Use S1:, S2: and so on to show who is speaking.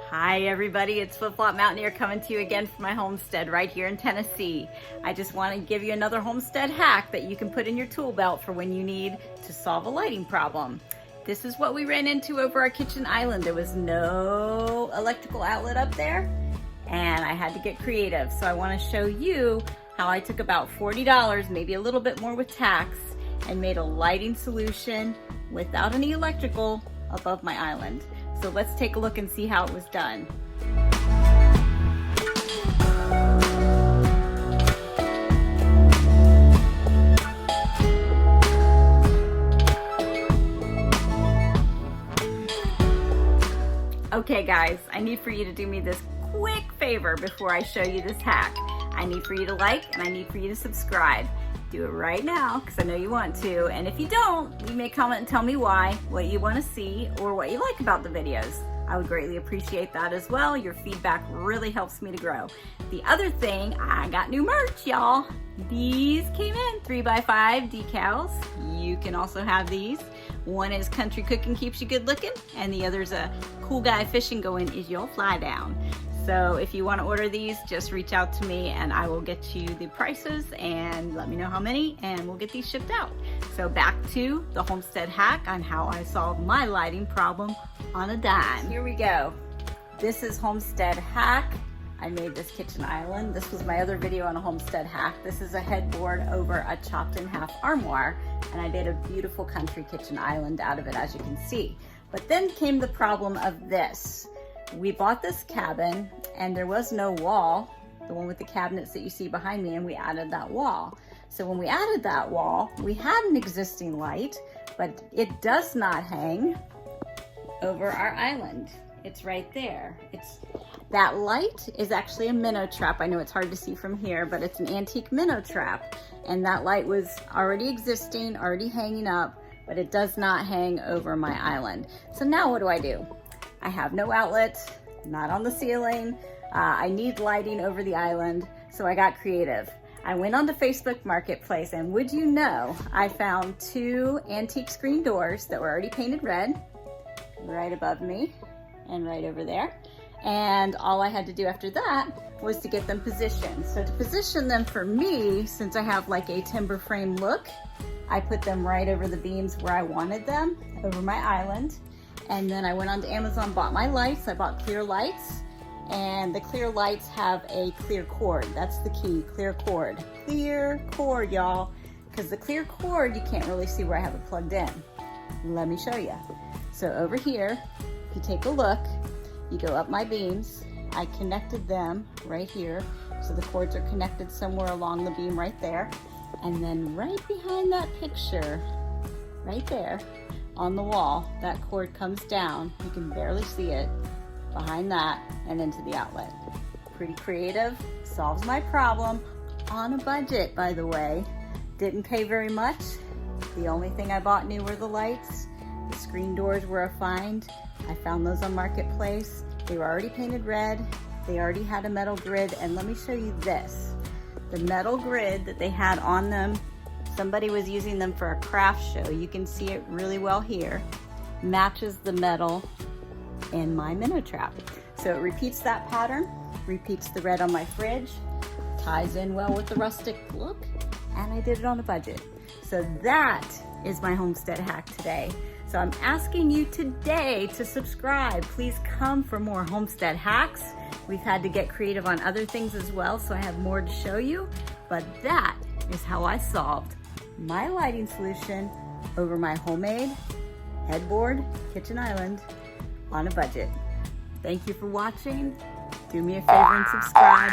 S1: Hi everybody, it's Flip Flop Mountaineer coming to you again from my homestead right here in Tennessee. I just want to give you another homestead hack that you can put in your tool belt for when you need to solve a lighting problem. This is what we ran into over our kitchen island. There was no electrical outlet up there and I had to get creative. So I want to show you how I took about $40, maybe a little bit more with tax, and made a lighting solution without any electrical above my island. So let's take a look and see how it was done. Okay guys, I need for you to do me this quick favor before I show you this hack. I need for you to like and I need for you to subscribe. Do it right now because I know you want to, and if you don't, you may comment and tell me why, what you want to see, or what you like about the videos. I would greatly appreciate that as well. Your feedback really helps me to grow. The other thing, I got new merch, y'all. These came in 3x5 decals. You can also have these. One is country cooking keeps you good looking, and the other's a cool guy fishing going is you'll fly down. So if you want to order these, just reach out to me and I will get you the prices and let me know how many and we'll get these shipped out. So back to the homestead hack on how I solved my lighting problem on a dime. Here we go. This is homestead hack. I made this kitchen island. This was my other video on a homestead hack. This is a headboard over a chopped in half armoire, and I did a beautiful country kitchen island out of it, as you can see. But then came the problem of this. We bought this cabin and there was no wall, the one with the cabinets that you see behind me, and we added that wall. So when we added that wall, we had an existing light, but it does not hang over our island. It's right there. That light is actually a minnow trap. I know it's hard to see from here, but it's an antique minnow trap. And that light was already existing, already hanging up, but it does not hang over my island. So now what do? I have no outlet, not on the ceiling. I need lighting over the island, so I got creative. I went on the Facebook Marketplace, and would you know, I found 2 antique screen doors that were already painted red, right above me and right over there. And all I had to do after that was to get them positioned. So to position them for me, since I have like a timber frame look, I put them right over the beams where I wanted them, over my island. And then I went on to Amazon, bought my lights. I bought clear lights, and the clear lights have a clear cord. That's the key, clear cord. Clear cord, y'all. Because the clear cord, you can't really see where I have it plugged in. Let me show you. So over here, if you take a look, you go up my beams. I connected them right here. So the cords are connected somewhere along the beam right there. And then right behind that picture, right there, on the wall, that cord comes down. You can barely see it behind that and into the outlet. Pretty creative, solves my problem on a budget, by the way. Didn't pay very much. The only thing I bought new were the lights. The screen doors were a find. I found those on Marketplace. They were already painted red. They already had a metal grid, and let me show you this. The metal grid that they had on them, somebody was using them for a craft show. You can see it really well here. Matches the metal in my minnow trap. So it repeats that pattern, repeats the red on my fridge, ties in well with the rustic look, and I did it on a budget. So that is my homestead hack today. So I'm asking you today to subscribe. Please come for more homestead hacks. We've had to get creative on other things as well, so I have more to show you, but that is how I solved my lighting solution over my homemade headboard kitchen island on a budget. Thank you for watching. Do me a favor and subscribe.